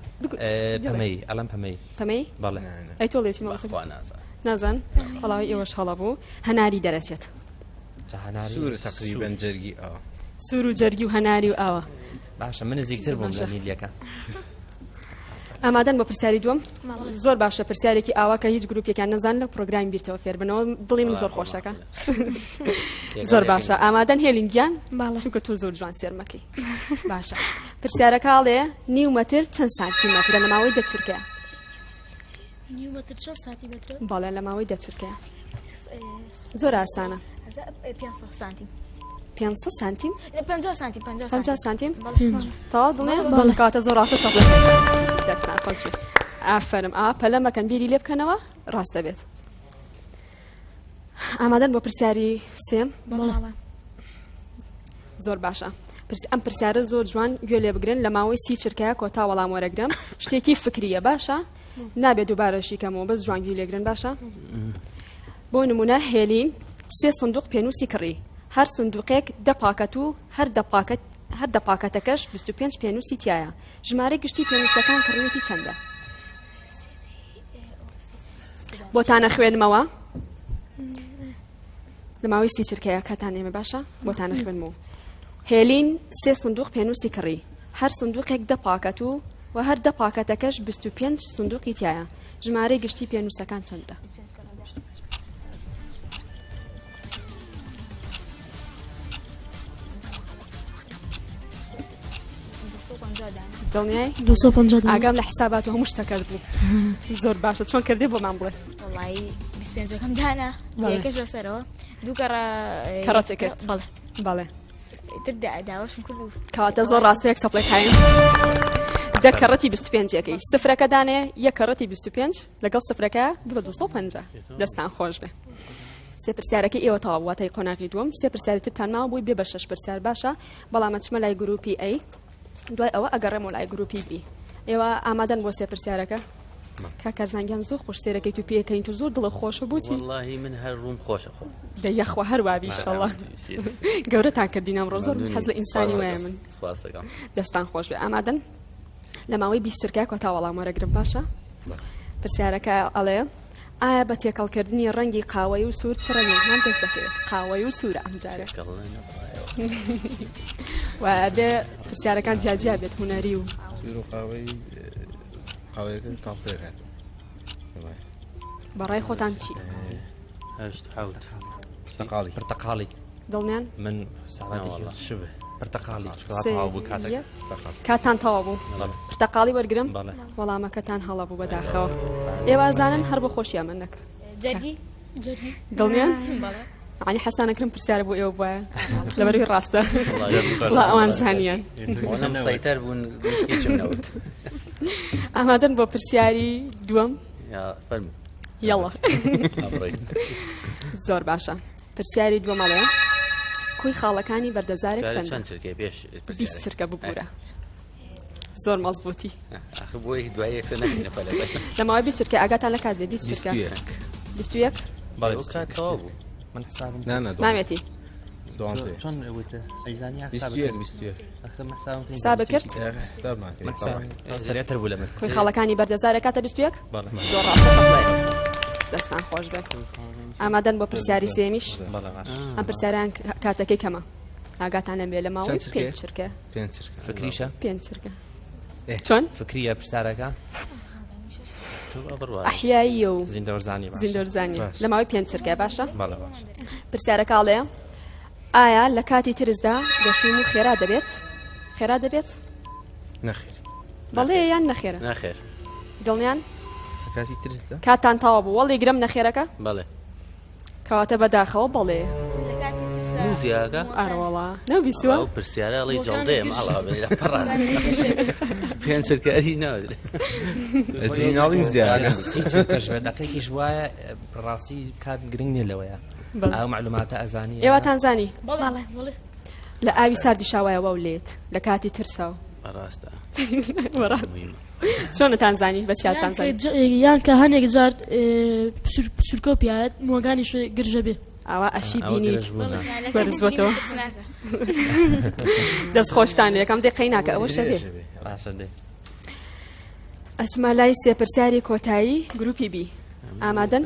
پەمەی ئەڵەم پەمەی پەمەی بەڵێ ئەی تۆ لێکی مەوەسە خوا نازان نازان هەڵاوی ئێوەش هەڵە بوو هەناری دەرەچێت سوورە تقریبان جەرگی سوور و جەرگی و هەناری و ئاوە باشە من نزیکتر بووم لە نیلیەکە ئامادەن بۆ پرسیاری دووەم زۆر باشە پرسیارێکی ئاوا کە هیچ گروپێکیان نەزان لە پرۆگرامی بیرتەوە فێر بنەوە دڵی من زۆر خۆشەکە زۆر باشە ئامادەن هێلینگیان چونکە تو زۆر جوان سێرمەکەی باشە پرسیارەکەڵێ نیو مەتر چەند سانتیمەترە لە ماوەی دەچورکەیە نیومەتر چەند سانتیمەترە بەڵێ لە ماوەی دەچورکەیە زۆر ئاسانە 500 سانتیم 500 سانتیم 50 سانتیم 50 سانتیم تەواو دڵێ کاتە زۆر ڕاستە چاپڵێ دەستان خۆش ئافەرم پەلەمەکەن بیری لێ بکەنەوە ڕاستە بێت ئامادەن بۆ پرسیاری سێم زۆر باشە ئەم پرسیارە زۆر جوان گوێ لێ بگرن لە ماوەی 30 چرکەیە کۆتا وەڵام وەرەگرم شتێکی فکریە باشە نابێت دووبارەشی کەمەوە بەس جوان گوێ لێگرن باشە بۆ نمونە هێلین 3 سندوق پێنووسی کڕی هەر سندوقێک دە پاکەت و هەر دە پاکەتەکەش 25 پێنووسی تایە ژمارە گشتی پێنووسەکان کڕوێتی چەندە بۆتانە خوێنمەوە لە ماوەی 30 چرکەیە کاتان ئێمە باشە بۆتانە خوێنمەوە هێلین 3 سندوق پێنووسی کڕی هەر سندوقێک دە پاکەت و هەر دە پاکەتەکەش 25 سندوقی تایە ژمارە گشتی پێنووسەکان چەندە دڵنیای 250 ئاگام لە حسابات و هەموو شتەکەت بوو زۆر باشە چۆن کردی بۆمان بڵێ وڵی 25ەکەم دانا یەکەش لەسەرەوە دوو کەڕەتێک کرد بەڵێ بەڵێ تر داواشم کردو کەواتە زۆر ڕاستەیەک سەپڵێک هایم دە کەڕەتی 25 یەکەی سفرەکە دانێ یەک کەڕەتی 25 لەگەڵ سفرەکە بڵە 250 دەستان خۆش بێ سێ پرسیارەکە ئێوە تەواو واتای قۆناغی دووەم سێ پرسیاری ترتان ماوە بووی بێ بە 6 پرسیار باشە بەڵام چمە لای گروپی ئەی دوای ئەوە ئەگەڕێمەوە لای گروپی بی ئێوە ئامادەن بۆ سێ پرسیارەکە کاکەرزانگیان زۆر خۆش سێرەکەی تو پێکەین تو زۆر دڵە خۆشە بووی والله من هەر ڕووم خۆشە خۆ دە یەخوا هەروابی ئینشەڵڵا گەورەتان کردین ئەمڕۆ زۆر حەز لە ئینسانی وایە من دەستان خۆش بێ ئامادەن لە ماوەی 20 چرکە کۆتا وەڵام وەرەگرم باشە پرسیارەکە ئەڵێ ئایا بە تێکەڵکردنی ڕەنگی قاوەی و سوور چ ڕەنگێکمان دەست دەکەوێت قاوەی و سوورە ئەمجارە و بێ پرسیارەکان جیاجیا بێت هونەری و سوور و قاوەیەکە تاڵتێکە بەڕای خۆتان چی پرتەقاڵی دڵنیان من ساڵاتێکی شبه پرتەقاڵی تەواو بوو کاتێک کاتان تەواو بوو پرتەقاڵی وەرگرم وەڵامەکەتان هەڵە بوو بەداخەوە ئێوە زانن هەر بە خۆشیە من نەک جەرگی دڵنیان عنی حەسانەکرم پرسیارە بۆ ئێوە بایە لەبەروی ڕاستە وڵا ئەوان زانیان سایتەر بوون هیچم نەوت ئامادەن بۆ پرسیاری دووەم یەڵە زۆر باشە پرسیاری دووەمەڵێ کوی خاڵەکانی بەردەزارێک چەند 20 چرکە ببوورە زۆر مەزبوطی بۆی دوای لە ماوەی 20 چرکە ئاگاتان لە کات 20 چرکە 21 بەڵێ بوو من حسابم نامێتی چۆن ئەوتە ئەیزانیا حسابە کرد سەرێتر بوو لە من کوی خاڵەکانی بەردەزارە کاتە 21 زۆر ڕاستە چەپڵێت دەستان خۆش بێت ئامادەن بۆ پرسیاری سێمیش ئەم پرسیاریان کاتەکەی کەمە ئاگاتان لەمێ لە ماوەی 5 چرکە فکریشە 5 چرکە چۆن فکریە پرسیارەکە ئەحیایی و زیندەوەرزانی لە ماوەی 5 چرکە باشە پرسیارەکەڵێ ئایا لە کاتی ترسدا دەشین و خێرا دەبێت خێرا دەبێت نەخێر بەڵێ یان نەخێرە نەخێر دڵنیان کاتی ترسدا کاتان تاوا بوو وەڵی گرم نەخێرەکە بەڵێ کەواتە بەداخەوە بەڵێ موزیاکە ئاڕوەڵا نەبیستوە ئەو پرسیارەڵی جەڵدەیە ماڵا لە پەڕان پێنج چرکاری ناوێت ئەدیناڵین زیادە کەش بەدەقێکیش وایە ڕاستی کات گرنگ نیە لەوەیە ئەو معلوماتە ئەزانی ئێوەتان زانی بەڵێ لە ئاوی ساردی شاوایەوە و لێت لە کاتی ترساو ڕاستە چۆنتان زانی بەچیاتان زانی یان کە هەنێک جار پشورکە و پیاەت مۆگانیش گرژە بێ ئەوە ئەشی بینیت بەرزبەتەوە دەست خۆشتان یەکەم دێ قەی ناکە ئەوە شەبێ باشە دێ ئەچمە لای سێپرسیاری کۆتایی گروپی بی ئامادەن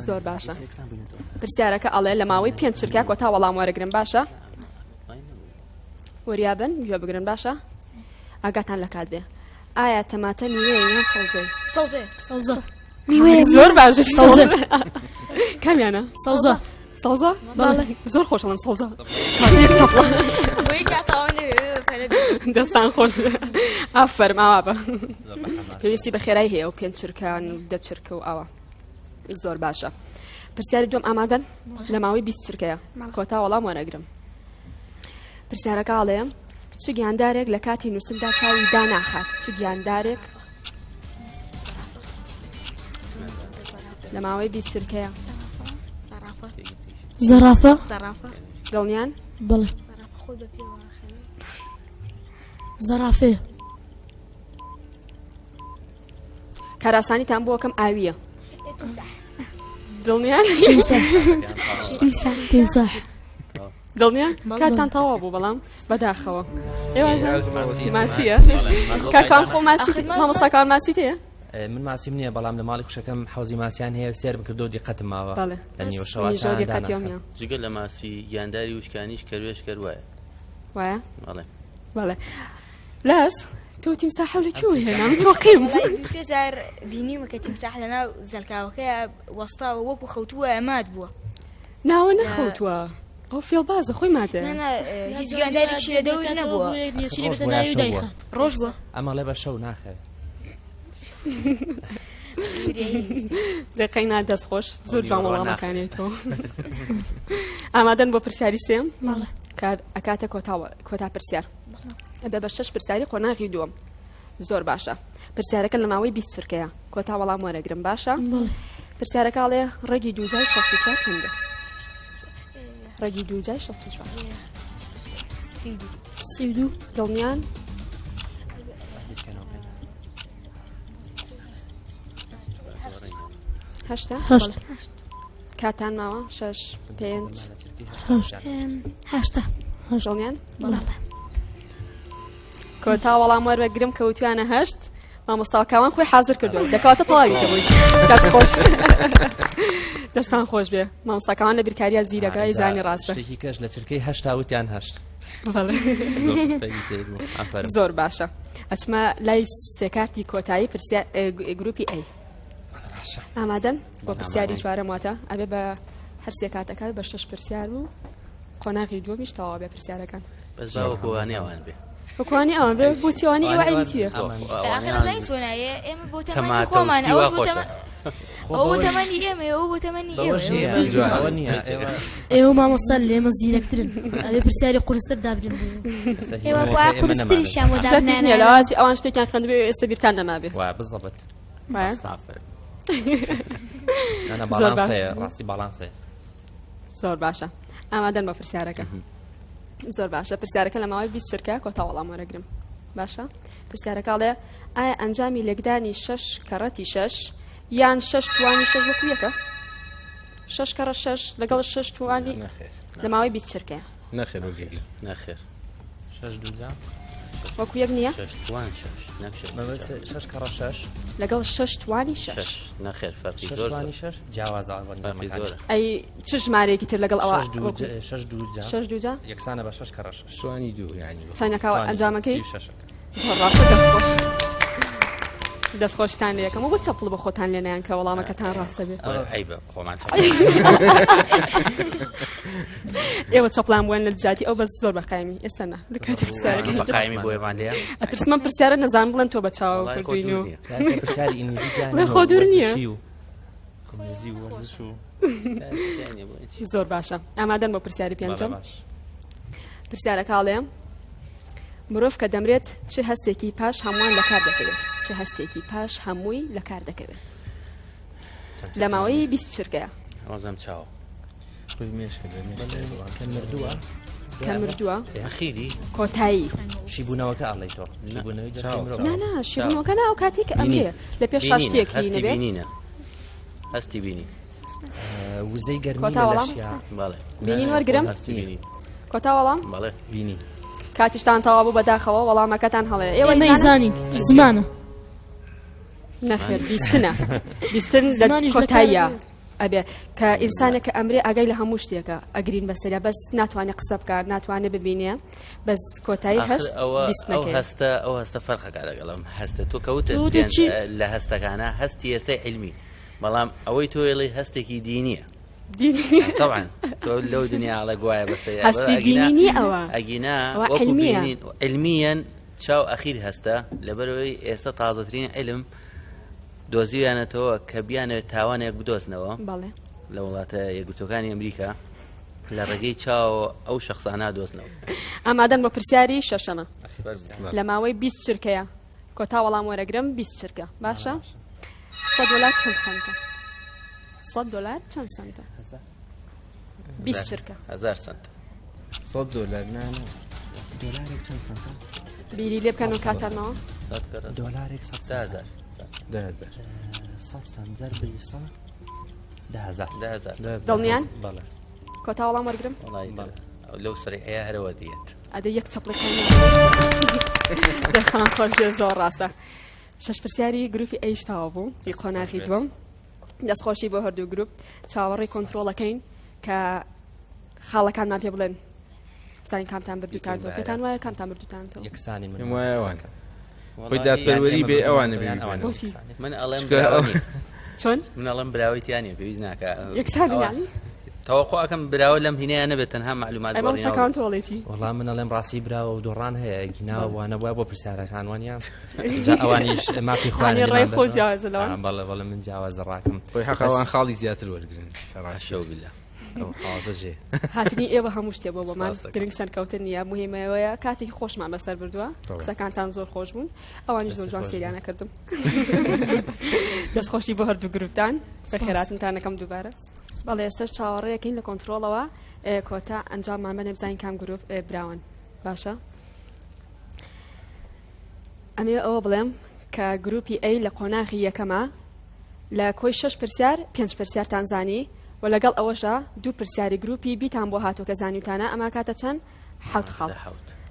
زۆر باشە پرسیارەکە ئەڵێ لە ماوەی 5 چرکە کۆتا وەڵام وەرەگرن باشە وەریابن گوێ بگرن باشە ئاگاتان لە کات بێ ئایا تەماتە میوەیە یان سەوزەی میوەیە زۆر باشە کامیانە سەوزە بەڵێ زۆر خۆشەڵم سەوزە دەستان خۆش ئافەرم ئاوا بە پێویستی بە خێرای هەیە و 5 چرکان و 10 چرکە و ئاوا زۆر باشە پرسیاری دوم ئامادەن لە ماوەی 20 چرکەیە کۆتا وەڵام وەرەگرم پرسیارەکە ئاڵێ چ گیاندارێک لە کاتی نووسندا چاوی داناخات چ گیاندارێک لە ماوەی 20 چرکەیە زەرافە دڵنیان بەڵێ زەرافێ کاراسانیتان بۆ کەم ئاویە دڵنیان تیمساح دڵنیان کاتان تەواو بوو بەڵام بەداخەوە ئێوازە ماسیە کاکان خۆ ماسی مامۆستاکان ماسی هەیە من ماسیم نییە بەڵام لە ماڵی خوشەکەم حوزی ماسییان هەیە سێرم کردو دیقەتم ماوە بەڵێ لە نیوە شەوە جگە لە ماسی گیانداری وشکانیش کەروێش کەروایە وایە بەڵێ بەڵێ لاس تۆ تیمساح لەکوێ هێنام تۆقیم سێ جار بینیمە کە تیمساح لەناو زەلکاوەکەیە وەستاوە وەکو خەوتووە ئەمات بووە ناوە نەخەوتووە ئەو فێڵبازە خۆی ماتە هیچ گیاندارێکی لە دەور نەبووە ڕۆژ بووە ئەمە لێ بە شەو ناخێت دقەی نادەست خۆش زۆر جوان وەڵامەکانێت تۆ ئامادەن بۆ پرسیاری سێم ئەکاتە کۆتا پرسیار ئەبێ بە 6 پرسیاری قۆناغی دووەم زۆر باشە پرسیارەکە لە ماوەی 20 چرکەیە کۆتا وەڵام وەرەگرم باشە پرسیارەکە ئاڵێ ڕێگی دووجای 64 چەندە ڕێگی دووجای 64 32 دڵنیان هەشتا کاتان ماوە 6 5 هەشتا دڵنیان کۆتا وەڵام وەرەگرم کەوتوانە 8 مامۆستاکەوان خۆی حازر کردووە دەکەواتە تەواویتەوەی دەست خۆش دەستان خۆش بێ مامۆستاکەوان لە بیرکاریە زیرەکەی زانی ڕاستە شتێکی کەش لە چرکەی 8 وتیان 8 زۆر باشە ئەچمە لای سێکارتی کۆتایی گروپی ئەی ئامادەن بۆ پرسیاری چوارەم واتە ئەبێ بە هەر سێ کاتەکە بە 6 پرسیار و قۆناغی دووەمیش تەواو بێ پرسیارەکان بەس باوەکووانیاوان بێ بەکوانی ئەوان بێ بۆ چیوانی ئێوە ئەوی چییە ئاخرزانی سۆنایە ئێمە بۆ تەمەنی خۆمان ئەوە بۆ تەمەنی ئێمە ئەو بۆ تەمەنی ئێوە مامۆستا لێمە زیرەکترن ئەوێ پرسیاری قورستر دابرین ئێوە وا قورستریشیان بۆ دابنانە لەواتی ئەوان شتێکیان خوێندبێ ئێستا بیرتان نەما بێ بزەبت ڕاستی باڵانسەیە زۆر باشە ئامادەن بە پرسیارەکە زۆر باشە پرسیارەکە لە ماوەی 20 چرکە کۆتا وەڵام وەرەگرم باشە پرسیارەکە ئەڵێ ئایا ئەنجامی لێکدانی 6 کەڕەتی 6 یان 6 توانی 6 وەکو یەکە 6 کەڕە 6 لەگەڵ 6 توانی لە ماوەی 20 چرکەیە نەخێر نەخێر 6 دووجا وەکو یەک نییە 6 کەڕە 6 لەگەڵ 6 توانی 6 نەخێر فەرقی 6 توانی 6 جیاوازە ئەی چ ژمارەیەکی تر لەگەڵ ئەوە 6 دووجا یەکسانە بە 6 کەڕە 6 توانی دوو یعنی چانەکەوە ئەنجامەکەی زۆر ڕاستە دەستخۆش دەستخۆشتان لە یەکەم بۆ چەپڵ بە خۆتان لێنیان کە وەڵامەکەتان ڕاستە بێت ئێوە چەپڵان بووێن لە جاتی ئەو بەس زۆر بەقایمی ئێستا نا لە کاتی بەقایمی بۆ ئێوان لێە ئەترسمە پرسیارە نەزان بڵێن تۆ بە چاو کردوین و خۆ دوور نییە زۆر باشە ئامادەن بۆ پرسیاری پێنجەم پرسیارەکە ئاڵێ مرۆڤ کە دەمرێت چ هەستێکی پاش هەمووان لە کار دەکەوێت چ هەستێکی پاش هەمووی لە کار دەکەوێت لە ماوەی 20 چرکەیە ئەوزەم چاوە کە مردووە ئەخیری کۆتایی شیبوونەوەکە ئاڵی تۆ نانا شیبوونەوەکە نا ئەو کاتێک ئەمێ لە پێش شاشتێکی نەبێت هەستی بینی وزەی گەرمی بینین وەرگرم کۆتا وەڵام بەڵێ بینی کاتیشتان تەوا بوو بەداخەوە وەڵامەکەتان هەڵەیە ئێوە نەیزانین زمانە نەخێر بیستن لە کۆتاییە ئەبێ کە ئینسانێکە ئەمرێ ئاگای لە هەموو شتێکە ئەگرین بەسەرە بەس ناتوانێت قسە بکات ناتوانێت ببینێ بەس کۆتایی هەست ئەو هەستە فەرقەکە لەگەڵم هەستە تۆ کەوتە لە هەستەکانە هەستی ئێستای علمی بەڵام ئەوەی تۆ ێڵی هەستێکی دینیە طبعا تۆ لەو دنیاڵە گوایە بەسەر هەستی دینی ئەوە ئەگینا علمیان چاو ئەخیر هەستە لەبەرەوەی ئێستا تازەترین علم دۆزیویانەتەوە کە بیانەوێت تاوانێک بدۆزنەوە لە وڵاتە یەکگرتوەکانی ئەمریکا لە ڕێگەی چاو ئەو شەخصانە دۆزنەوە. ئامادەن بۆ پرسیاری شەشەمە لە ماوەی 20 چرکەیە کۆتا وەڵام وەرەگرم 20 چرکە باشە؟ $100 چەند سنتە؟ $100 چەند سنتە؟ 20 چرکە 1000 سنت. $100 نانە دۆلارێک چەند سنتە؟ بیری لێ بکەن و کاتانەوە دۆلارێک 10,000 100 سنت ضربی 100 دڵنیان؟ بەڵێ کۆتا وەڵام وەرگرم؟ لەو سەریعەیە هەرەوە دیێت ئەدە یەک چەپڵەکان دەستان خۆشیە زۆر ڕاستە. شەش پرسیاری گروپی ئەیش تاوە بوو هی قۆناغی دووەم دەستخۆشی بۆ هەردوو گروپ چاوەڕێی کۆنترۆڵەکەین کە خاڵەکانمان پێ بڵێن زانین کامتان بردووتان تۆ پێتان وایە کامتان بردووتان تۆ یەکسانی من وایە خۆی دادپەروەری بێ ئەوانە من ئەڵێم چۆن؟ من ئەڵێم براوەیتیانە پێویست ناکە یەکسانیانی تەوەقعەکەم براوە لەم هینەیە نەبێت تەنها معلومات بڕینەوە تۆڵێتی وەڵام من ئەڵێم ڕاستی براوە و دۆڕان هەیە گیناوە وانە وای بۆ پرسیارەکان وانیان ئەوانیش مافی خوانی ڕێی خۆ جیاوازەوە بەڵێ من جیاوازە ڕاکەم خۆی حەقەوان خاڵی زیاتر وەرگن ڕاشەو بیلە هاتنی ئێوە هەموو شتێ بۆ بۆمان گرنگ سەرکەوتن نیە مهمەوەیە کاتێکی خۆشمان بەسەر بردووە قسەکانتان زۆر خۆش بوون ئەوانیش زۆر جوان سێریانە کردم دەستخۆشی بۆ هەردوو گروپتان بە خێراتنتانەکەم دووبارە بەڵێ ئێستش چاوەڕێیەکەین لە کۆنترۆڵەوە کۆتا ئەنجاممان بەنێ بزانین کام گروپ براون باشە ئەمێ ئەوە بڵێم کە گروپی ئەی لە قۆناغی یەکەمە لە کۆی 6 پرسیار 5 پرسیارتان زانی و لەگەڵ ئەوەشە 2 پرسیاری گروپی بیتان بۆ هاتووکە زانیوتانە ئەما کاتە چەند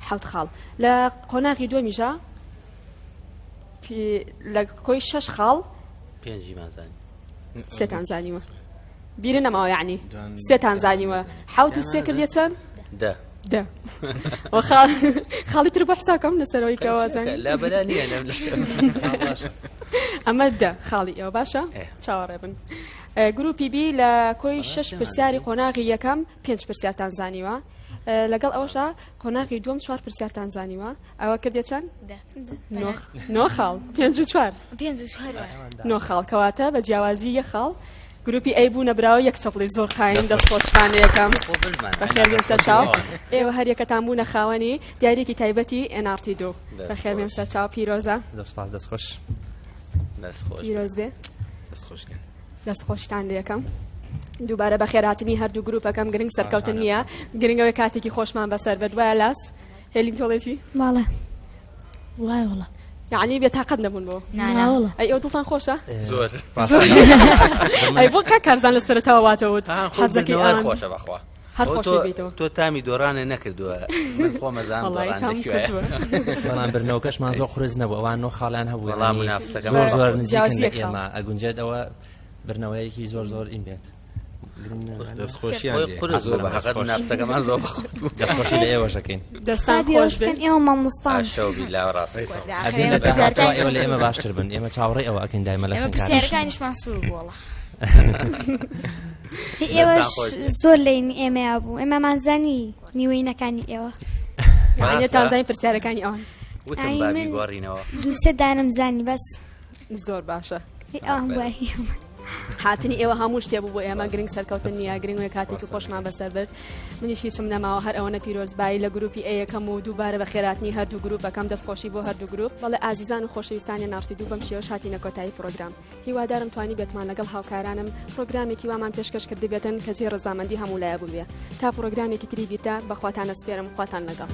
7 خاڵ لە قۆناغی دووەمیژە لە کۆی 6 خاڵ 3تان زانیوە بیرە نەماوە یعنی 3تان زانیوە 7 و 3 کردیە چەند؟ 10 خاڵی تر بۆ حساکەم لەسەرەوەی کەەوە زانی لا بەلا نییە ئەمە 10 خاڵی ئێوە باشە چاوەڕێ بن گروپی بی لە کۆی 6 پرسیاری قۆناغی یەکەم 5 پرسیارتان زانیوە لەگەڵ ئەوەشە قۆناغی دووەم 4 پرسیارتان زانیوە ئەوە کردێ چەند؟ 9 خاڵ 5 و 4 9 خاڵ کەواتە بە جیاوازی یە خاڵ گروپی ئەی بوو نەبراوە یەک چەپڵی زۆر خاین دەستخۆشتانە یەکەم بەخێربێن چاو ئێوە هەر یەکەتان بوونە خاوەنی دیارێکی تایبەتی NRT2 بەخێربێن سەر چاو پیرۆزە دەستخۆش پیرۆز بێ دەستخۆشتان یەکەم دووبارە بە خێراتنی هەردوو گروپەکەم گرنگ سەرکەوتن نییە گرنگەوەی کاتێکی خۆشمان بەسەر بەدوایە لاس هێلین تۆڵێتی باڵێ وای وڵە یعنی بێتاقەت نەبوون بۆ ئەی ئەو دڵتان خۆشە زۆر ئەی بۆ کا کارزان لە سەرەتاوە واتەوت حەزەکەی خۆشە بەخوا هەر خۆشی بیتەوە تۆ تامی دۆڕانە نەکردووە من خۆمەزان بەڵام برنەوەکەشمان زۆر قورس نەبوو ئەوان نۆ خاڵیان هەبوو زۆر نزیکن لە ئێمە ئەگونجێت ئەوە برنەوەیەکی زۆر ئین بێت دەستخۆشی لە ئێوەشەکەین دەستان خۆش بن ئێوە مامۆستان ئێوە لە ئێمە باشتر بن ئێمە چاوەڕێ ئەوە ئەکەین دایمە لە پرسیارەکانیشمان سوور بووڵە ئێوەش زۆر لێنی ئێمەیا بوو ئێمەمانزانی نیوەینەکانی ئێوە تازای پرسیارەکانی ئەوان دووسێ دانم زانی بەس زۆر باشە ئەوان هاتنی ئێوە هەموو شتێ بوو بۆ ئێمە گرنگ سەرکەوتن نیە گرنگوێ کاتێکی خۆشمان بەسەر برد منیشی چم نەماوە هەر ئەوەنە پیرۆزبایی لە گروپی ئەیەکەم و دووبارە بە خێراتنی هەردوو گروپەکەم دەستخۆشی بۆ هەردوو گروپ بەڵێ ئازیزان و خۆشەویستانی NRT2 بەم شێوەش هاتینە کۆتایی پرۆگرام هیوادارم توانی بێتمان لەگەڵ هاوکارانم پرۆگرامێکی وامان پێشکەش کردی بێتن کە جێ ڕزامەندی هەموو لایە بوو بێ تا پرۆگرامێکی تری بیردا بەخواتانە سپێرم خواتان لەگەڵ